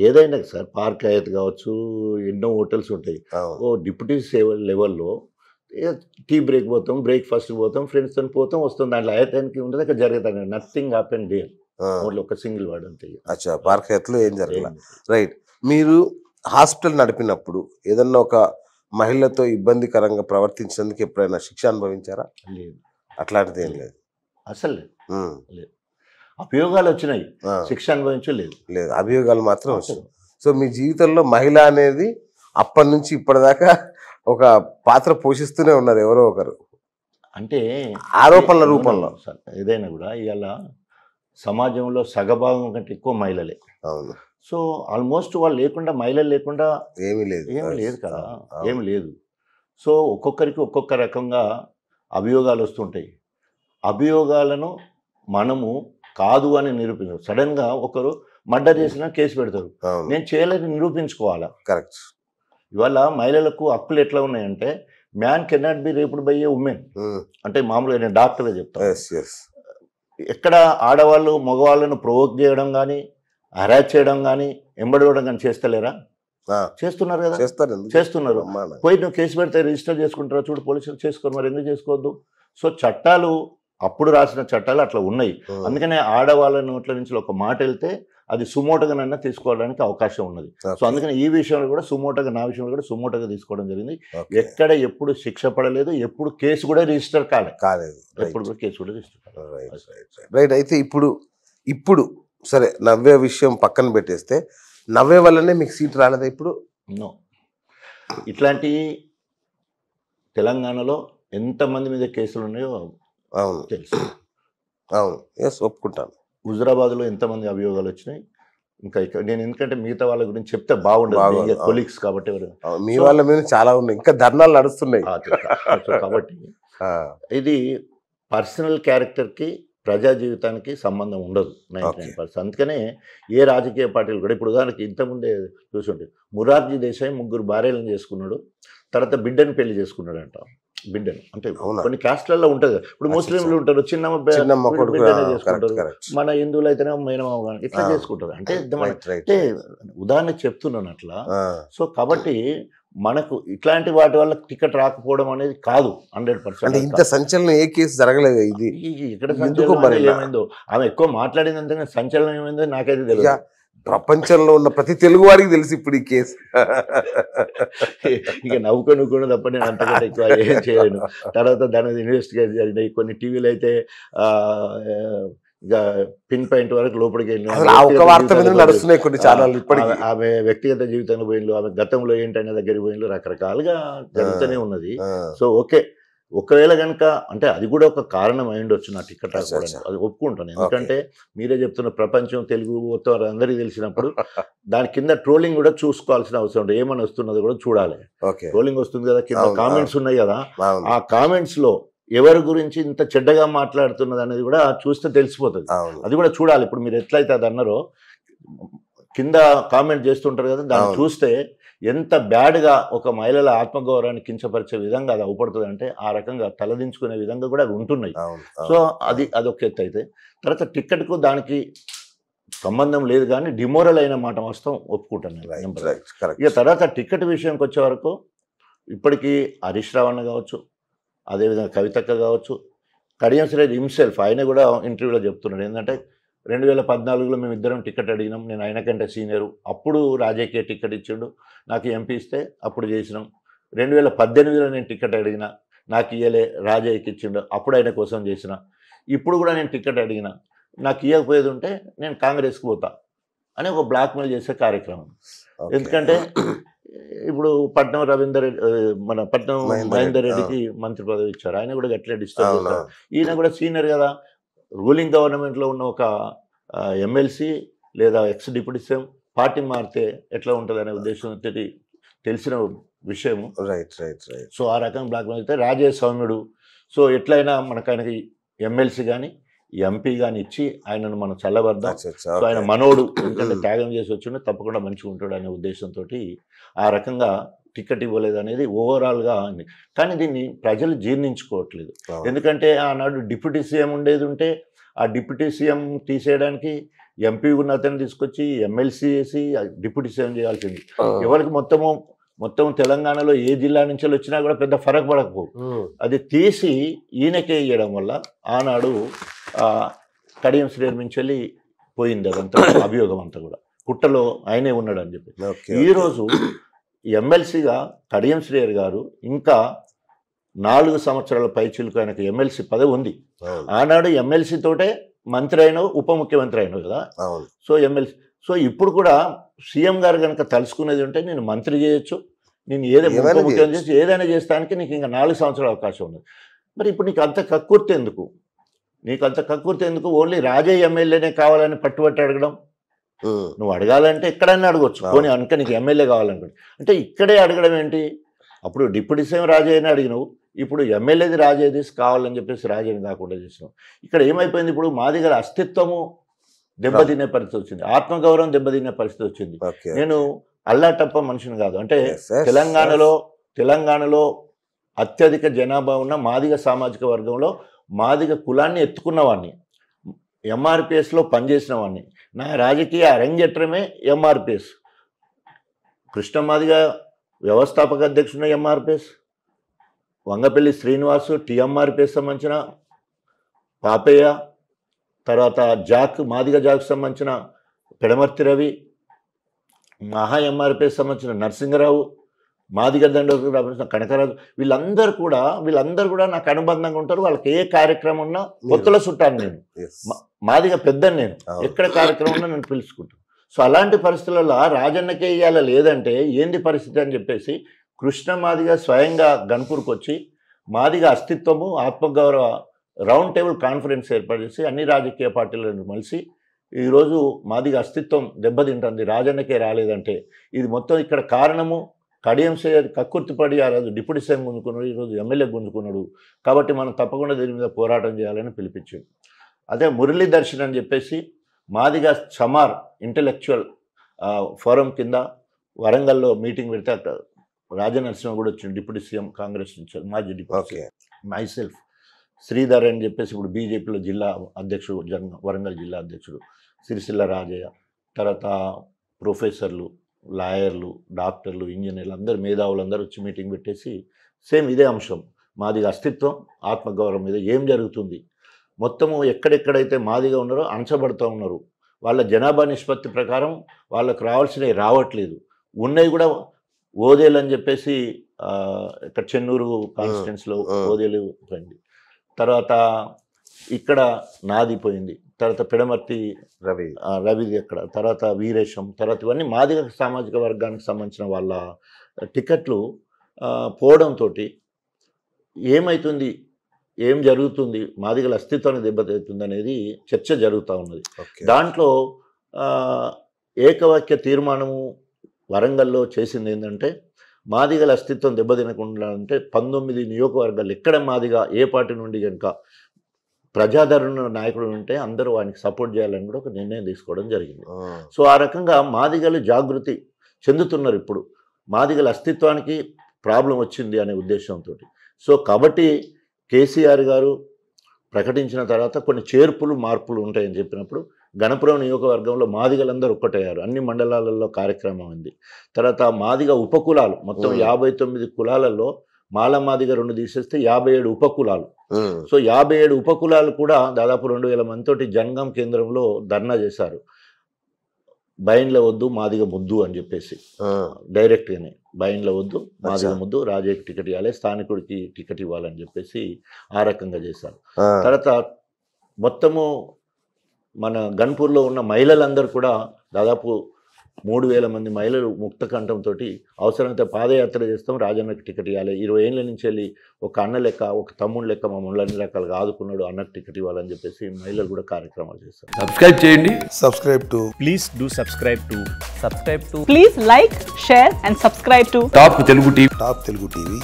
ఏదైనా sir park Hayath కావచ్చు, ఎన్నో హోటల్స్ ఉంటాయి. అవును. ఓ డిప్యూటీ లెవెల్‌లో టీ బ్రేక్ పోతాం, బ్రేక్‌ఫాస్ట్‌కి పోతాం, ఫ్రెండ్స్‌తోని పోతాం, వస్తాం. దాంట్లో హయతానికి ఉండదు, అక్కడ జరుగుతుంది. Nothing happen there. ఆ! ఓన్లీ ఒక సింగిల్ వర్డ్ అంతే. అచ్చా! పార్క్ హయత్‌లో ఏం జరగల. ఏం రైట్. మీరు హాస్పిటల్ నడిపినప్పుడు ఏదన్నా ఒక మహిళతో ఇబ్బందికరంగా ప్రవర్తించినందుకు ఎప్పుడైనా శిక్ష అనుభవించారా? లేదు. అట్లాంటిది ఏం లేదు. అసలు లేదు. హ్మ్. లేదు. అభియోగాలు వచ్చినాయి. ఆ! శిక్ష అనుభవించలేదు. లేదు. అభియోగాలు మాత్రం అసలు. వచ్చాయి. సో మీ జీవితంలో మహిళ అనేది అప్పటి నుంచి ఇప్పటిదాకా ఒక పాత్ర పోషిస్తూనే ఉన్నారు ఎవరో ఒకరు. అంటే ఆరోపణల రూపంలో. సార్ ఏదైనా కూడా ఇవాళ సమాజంలో సగభాగం కంటే ఎక్కువ మహిళలే. అవును. సో ఆల్మోస్ట్ వాళ్ళు లేకుండా, మహిళలు లేకుండా ఏమీ లేదు. ఏమి లేదు కదా. అవును. ఏమి లేదు. సో ఒక్కొక్కరికి ఒక్కొక్క రకంగా అభియోగాలు వస్తుంటాయి. అభియోగాలను మనము కాదు అని నిరూపించాలి. సడన్గా ఒకరు మర్డర్ చేసినా కేసు పెడతారు. అవును. నేను చేయలేదని నిరూపించుకోవాలా. కరెక్ట్. ఇవాళ మహిళలకు హక్కులు ఎట్లా ఉన్నాయంటే, man cannot be raped by a women. అంటే మామూలుగా నేను డాక్టర్గా చెప్తాను. Yes yes. ఎక్కడ ఆడవాళ్ళు మగవాళ్ళను ప్రొవోక్ చేయడం కానీ, హరాస్ చేయడం కానీ, ఎంబడవడం కానీ చేస్తలేరా? చేస్తున్నారు కదా. చేస్తారు. ఎందుకు చేస్తున్నారు. బ్రహ్మాండం. పోయి నువ్వు కేసు పెడితే రిజిస్టర్ చేసుకుంటారా? చూడు, పోలీసులు చేసుకోరు, మరి ఎందుకు చేసుకోవద్దు? సో చట్టాలు, అప్పుడు రాసిన చట్టాలు అట్లా ఉన్నాయి. అందుకనే ఆడవాళ్ళ నోట్ల నుంచి ఒక మాట వెళ్తే అది సుమోటగానన్నా తీసుకోవడానికి అవకాశం ఉన్నది. సో అందుకని ఈ విషయంలో కూడా సుమోటగా, నా విషయంలో కూడా సుమోటగా తీసుకోవడం జరిగింది. ఎక్కడ ఎప్పుడు శిక్ష పడలేదు, ఎప్పుడు కేసు కూడా రిజిస్టర్ కాలేదు. ఎప్పుడు కూడా కేసు కూడా రిజిస్టర్ కాలేదు. రైట్. అయితే ఇప్పుడు సరే నవ్వే విషయం పక్కన పెట్టేస్తే, నవ్వే వల్లనే మీకు సీట్ రాలేదా ఇప్పుడు? నో. ఇట్లాంటి తెలంగాణలో ఎంతమంది మీద కేసులు ఉన్నాయో అవును తెలుసు. అవును. ఎస్, ఒప్పుకుంటాను. హుజరాబాద్లో ఎంతమంది అభియోగాలు వచ్చినాయి. ఇంకా ఇక్కడ నేను ఎందుకంటే మిగతా వాళ్ళ గురించి చెప్తే బాగుండదు, కొలీగ్స్ కాబట్టి. మీ వాళ్ళ మీద చాలా ఉన్నాయి, ఇంకా ధర్నాలు నడుస్తున్నాయి కాబట్టి ఇది పర్సనల్ క్యారెక్టర్కి, ప్రజా జీవితానికి సంబంధం ఉండదు 99%. అందుకనే ఏ రాజకీయ పార్టీలు కూడా, ఇప్పుడు ఉదాహరణకి ఇంతకుముందే చూసుంటే మురార్జీ దేశాయ్ 3 భార్యలను చేసుకున్నాడు, తర్వాత బిడ్డను పెళ్లి చేసుకున్నాడు అంట. బిడ్డను అంటే కొన్ని క్యాస్ట్లలో ఉంటుంది. ఇప్పుడు ముస్లింలు ఉంటారు, చిన్న బిడ్డనే చేసుకుంటారు. మన హిందువులు అయితేనే మేనమామ ఇట్లా చేసుకుంటారు. అంటే ఉదాహరణకు చెప్తున్నాను అట్లా. సో కాబట్టి మనకు ఇట్లాంటి వాటి వల్ల టికెట్ రాకపోవడం అనేది కాదు 100%. ఇంత సంచలనం ఏ కేసు జరగలేదు. ఇది ఇక్కడ సంచలనం ఏమైందో, ఆమె ఎక్కువ మాట్లాడిందంటే సంచలనం ఏమైందో నాకైతే తెలియదు. ప్రపంచంలో ఉన్న ప్రతి తెలుగు వారికి తెలుసు ఇప్పుడు ఈ కేసు. ఇక నవ్వుకొని తప్ప నేను అంతకంటే ఎక్కువ ఏం చేయలేను. తర్వాత దాని మీద ఇన్వెస్టిగేట్ జరిగినాయి. కొన్ని టీవీలు అయితే ఇక పిన్ పాయింట్ వరకు లోపలికి వెళ్ళిన ఆమె వ్యక్తిగత జీవితంలో పోయిన్లు, ఆమె గతంలో ఏంటనే దగ్గరికి పోయిన్లు, రకరకాలుగా జరుగుతూనే ఉన్నది. సో ఓకే, ఒకవేళ కనుక అంటే అది కూడా ఒక కారణం అయి ఉండొచ్చు నా టికెట్ రాకపోవడానికి, అది ఒప్పుకుంటాను. ఎందుకంటే మీరే చెప్తున్న ప్రపంచం తెలుగు మొత్తం అందరికీ తెలిసినప్పుడు దాని కింద ట్రోలింగ్ కూడా చూసుకోవాల్సిన అవసరం ఉంటుంది. ఏమని వస్తున్నది కూడా చూడాలి. ట్రోలింగ్ వస్తుంది కదా, కింద కామెంట్స్ ఉన్నాయి కదా, ఆ కామెంట్స్ లో ఎవరి గురించి ఇంత చెడ్డగా మాట్లాడుతున్నది అనేది కూడా చూస్తే తెలిసిపోతుంది. అది కూడా చూడాలి. ఇప్పుడు మీరు ఎట్లయితే అది అన్నారో, కింద కామెంట్ చేస్తుంటారు కదా, దాన్ని చూస్తే ఎంత బ్యాడ్గా ఒక మహిళల ఆత్మగౌరవాన్ని కించపరిచే విధంగా అది అవుపడుతుంది అంటే, ఆ రకంగా తలదించుకునే విధంగా కూడా అవి ఉంటున్నాయి. సో అదొక ఎత్తు. అయితే తర్వాత టికెట్కు దానికి సంబంధం లేదు, కానీ డిమోరల్ అయిన మాట వాస్తవం ఒప్పుకుంటాను. ఇక తర్వాత టికెట్ విషయంకి వచ్చే వరకు ఇప్పటికీ హరీష్ రావు అన్న కావచ్చు, అదేవిధంగా కవితక్క కావచ్చు, కడియం శ్రీహరి హిమ్సెల్ఫ్ ఆయన కూడా ఇంటర్వ్యూలో చెప్తున్నాడు ఏంటంటే, 2014లో మేము ఇద్దరం టికెట్ అడిగినాం, నేను ఆయన కంటే సీనియరు, అప్పుడు రాజకీయ టికెట్ ఇచ్చిండు, నాకు ఎంపీ ఇస్తే అప్పుడు చేసినాం. 2018లో నేను టికెట్ అడిగిన, నాకు ఇయ్యలే, రాజయ్యకి ఇచ్చిండు, అప్పుడు ఆయన కోసం చేసిన. ఇప్పుడు కూడా నేను టికెట్ అడిగిన, నాకు ఇవ్వకపోయేది ఉంటే నేను కాంగ్రెస్కి పోతా అని ఒక బ్లాక్మెయిల్ చేసే కార్యక్రమం. ఎందుకంటే ఇప్పుడు పట్నం రవీందర్ రెడ్డి, మన పట్నం మహేందర్ రెడ్డికి మంత్రి పదవి ఇచ్చారు, ఆయన కూడా గట్లే డిస్టర్బ్ చేస్తారు. ఈయన కూడా సీనియర్ కదా, రూలింగ్ గవర్నమెంట్లో ఉన్న ఒక ఎమ్మెల్సీ లేదా ఎక్స్ డిప్యూటీ సీఎం పార్టీ మారితే ఎట్లా ఉంటుంది అనే ఉద్దేశంతో తెలిసిన విషయము. సో ఆ రకంగా బ్లాక్మెయిల్ అయితే రాజయ్య సౌమ్యుడు. సో ఎట్లయినా మనకు ఆయనకి ఎమ్మెల్సీ కానీ ఎంపీ కానీ ఇచ్చి ఆయనను మనం చల్లబద్దాం. సో ఆయన మనోడు, ఎందుకంటే త్యాగం చేసి వచ్చిండే, తప్పకుండా మంచిగా ఉంటాడు అనే ఉద్దేశంతో ఆ రకంగా టికెట్ ఇవ్వలేదు అనేది ఓవరాల్గా ఉంది. కానీ దీన్ని ప్రజలు జీర్ణించుకోవట్లేదు. ఎందుకంటే ఆనాడు డిప్యూటీ సీఎం ఉండేది ఉంటే ఆ డిప్యూటీ సీఎం తీసేయడానికి ఎంపీ ఉన్న అతను తీసుకొచ్చి ఎమ్మెల్సీ చేసి డిప్యూటీ సీఎం చేయాల్సింది. ఎవరికి మొత్తం తెలంగాణలో ఏ జిల్లా నుంచి వచ్చినా కూడా పెద్ద ఫరక్ పడకపో, అది తీసి ఈయనకే ఇవ్వడం వల్ల ఆనాడు కడియం శ్రీహరి నుంచి వెళ్ళి పోయింది అదంతా అభియోగం అంతా కూడా, కుట్రలో ఆయనే ఉన్నాడు అని చెప్పి. ఈరోజు ఎమ్మెల్సీగా కడియం శ్రీహరి గారు ఇంకా 4 సంవత్సరాల పైచిలకు ఆయనకు ఎమ్మెల్సీ పదవి ఉంది. ఆనాడు ఎమ్మెల్సీ తోటే మంత్రి అయినావు, ఉప ముఖ్యమంత్రి అయినావు కదా. సో ఎమ్మెల్సీ, సో ఇప్పుడు కూడా సీఎం గారు కనుక తలుసుకునేది ఉంటే నేను మంత్రి చేయొచ్చు, నేను ఉప ముఖ్యమంత్రి చేసి ఏదైనా చేస్తానికి నీకు ఇంకా 4 సంవత్సరాల అవకాశం ఉంది. మరి ఇప్పుడు నీకు అంత కక్కుర్తి ఎందుకు? ఓన్లీ రాజయ్య ఎమ్మెల్యేనే కావాలని పట్టుబట్టి అడగడం. నువ్వు అడగాలంటే ఎక్కడైనా అడగొచ్చు, పోనీ అనుక నీకు ఎమ్మెల్యే కావాలనుకోండి అంటే ఇక్కడే అడగడం ఏంటి? అప్పుడు డిప్యూటీ సీఎం రాజయ్యని అడిగినావు, ఇప్పుడు ఎమ్మెల్యేది రాజయ్యది కావాలని చెప్పేసి రాజయ్యని కాకుండా చేసినావు. ఇక్కడ ఏమైపోయింది? ఇప్పుడు మాదిగల అస్తిత్వము దెబ్బతినే పరిస్థితి వచ్చింది, ఆత్మగౌరవం దెబ్బతినే పరిస్థితి వచ్చింది. నేను అల్లాటప్ప మనిషిని కాదు, అంటే తెలంగాణలో అత్యధిక జనాభా ఉన్న మాదిగ సామాజిక వర్గంలో మాదిగ కులాన్ని ఎత్తుకున్నవాడిని, ఎంఆర్పిఎస్లో పనిచేసిన వాడిని. నా రాజకీయ అరంగేట్రమే ఎంఆర్పిఎస్. కృష్ణ మాదిగ వ్యవస్థాపక అధ్యక్షుడు ఎంఆర్పిఎస్, వంగపల్లి శ్రీనివాసు టీఎంఆర్పిఎస్ సంబంధించిన పాపయ్య, తర్వాత మాదిగ జాక్ సంబంధించిన పెడమర్తి రవి, మహా ఎంఆర్పిఎస్ సంబంధించిన నరసింహరావు, మాదిగ దండకు సంబంధించిన కనకరాజు, వీళ్ళందరూ కూడా నాకు అనుబంధంగా ఉంటారు. వాళ్ళకి ఏ కార్యక్రమం ఉన్నా కొత్తలో చుట్టాను నేను, మాదిగ పెద్దని నేను, ఎక్కడ కార్యక్రమం ఉన్నా నేను పిలుచుకుంటాను. సో అలాంటి పరిస్థితులలో రాజన్నకే ఇయ్యాల లేదంటే ఏంది పరిస్థితి అని చెప్పేసి కృష్ణ మాదిగ స్వయంగా గన్పూర్కి వచ్చి మాదిగ అస్తిత్వము ఆత్మగౌరవ రౌండ్ టేబుల్ కాన్ఫరెన్స్ ఏర్పాటు చేసి అన్ని రాజకీయ పార్టీలను కలిసి ఈరోజు మాదిగ అస్తిత్వం దెబ్బతింటుంది, రాజన్నకే రాలేదంటే ఇది మొత్తం ఇక్కడ కారణము కడియం శ్రీహరి కక్కుర్తిపడి ఆ రోజు డిప్యూటీ సీఎం గుంజుకున్నాడు, ఈరోజు ఎమ్మెల్యే గుంజుకున్నాడు. కాబట్టి మనం తప్పకుండా దీని మీద పోరాటం చేయాలని పిలిపించాడు. అదే మురళీ దర్శన్ అని చెప్పేసి మాదిగ చమార్ ఇంటలెక్చువల్ ఫోరం కింద వరంగల్లో మీటింగ్ పెడితే అక్కడ రాజనరసింహ కూడా వచ్చింది, డిప్యూటీ సీఎం కాంగ్రెస్ నుంచి, మాజీ డిప్యూటీ మైసెల్ఫ్, శ్రీధర్ అని చెప్పేసి ఇప్పుడు బీజేపీలో జిల్లా అధ్యక్షుడు, వరంగల్ జిల్లా అధ్యక్షుడు, సిరిసిల్ల రాజయ్య, తర్వాత ప్రొఫెసర్లు, లాయర్లు, డాక్టర్లు, ఇంజనీర్లు అందరూ మేధావులందరూ వచ్చి మీటింగ్ పెట్టేసి సేమ్ ఇదే అంశం, మాదిగ అస్తిత్వం ఆత్మగౌరవం మీద ఏం జరుగుతుంది, మొత్తము ఎక్కడెక్కడైతే మాదిగా ఉన్నారో అణచబడుతూ ఉన్నారు, వాళ్ళ జనాభా నిష్పత్తి ప్రకారం వాళ్ళకు రావాల్సినవి రావట్లేదు, ఉన్నవి కూడా ఓదేలు అని చెప్పేసి ఇక్కడ చెన్నూరు కాన్స్టిట్యున్సీలో ఓదేలు పోయింది, తర్వాత ఇక్కడ నాది పోయింది, తర్వాత పిడమర్తి రవిది అక్కడ, తర్వాత వీరేశం, తర్వాత ఇవన్నీ మాదిగ సామాజిక వర్గానికి సంబంధించిన వాళ్ళ టికెట్లు పోవడంతో ఏమవుతుంది, ఏం జరుగుతుంది, మాదిగల అస్తిత్వాన్ని దెబ్బతింటుంది అనేది చర్చ జరుగుతూ ఉన్నది. దాంట్లో ఏకవాక్య తీర్మానము వరంగల్లో చేసింది ఏంటంటే మాదిగల అస్తిత్వం దెబ్బతినకుండా అంటే 19 నియోజకవర్గాలు ఎక్కడ మాదిగ ఏ పార్టీ నుండి కనుక ప్రజాదరణ నాయకుడు ఉంటే అందరూ వానికి సపోర్ట్ చేయాలని కూడా ఒక నిర్ణయం తీసుకోవడం జరిగింది. సో ఆ రకంగా మాదిగలు జాగృతి చెందుతున్నారు. ఇప్పుడు మాదిగల అస్తిత్వానికి ప్రాబ్లం వచ్చింది అనే ఉద్దేశంతో. సో కాబట్టి కేసీఆర్ గారు ప్రకటించిన తర్వాత కొన్ని చేర్పులు మార్పులు ఉంటాయని చెప్పినప్పుడు గణపురం నియోజకవర్గంలో మాదిగలందరూ ఒక్కటయ్యారు, అన్ని మండలాలలో కార్యక్రమం ఉంది. తర్వాత మాదిగ ఉపకులాలు మొత్తం 59 కులాలలో మాల మాదిగ 2 తీసేస్తే 57 ఉపకులాలు. సో 57 ఉపకులాలు కూడా దాదాపు 2000 మందితోటి జంగం కేంద్రంలో ధర్నా చేశారు, బైన్ల వద్దు మాదిగ ముద్దు అని చెప్పేసి, డైరెక్ట్గానే బైన్ల వద్దు మాదిగ ముద్దు, రాజయ్యకి టికెట్ ఇవ్వాలి, స్థానికుడికి టికెట్ ఇవ్వాలని చెప్పేసి ఆ రకంగా చేశారు. తర్వాత మొత్తము మన గన్పూర్లో ఉన్న మహిళలందరూ కూడా దాదాపు 3000 మంది మహిళలు ముక్త కంఠంతో అవసరమైతే పాదయాత్ర చేస్తాం, రాజన్నకి టికెట్ ఇవ్వాలి, 20 ఏళ్ళ నుంచి వెళ్ళి ఒక అన్న లెక్క ఒక తమ్ముడు లెక్క మమ్మల్ని అన్ని రకాలుగా ఆదుకున్నాడు, అన్నకు టికెట్ ఇవ్వాలని చెప్పేసి మహిళలు కూడా కార్యక్రమాలు చేస్తారు. సబ్స్క్రైబ్ చేయండి, please do subscribe to please like, share and subscribe to top Telugu TV. Top Telugu TV.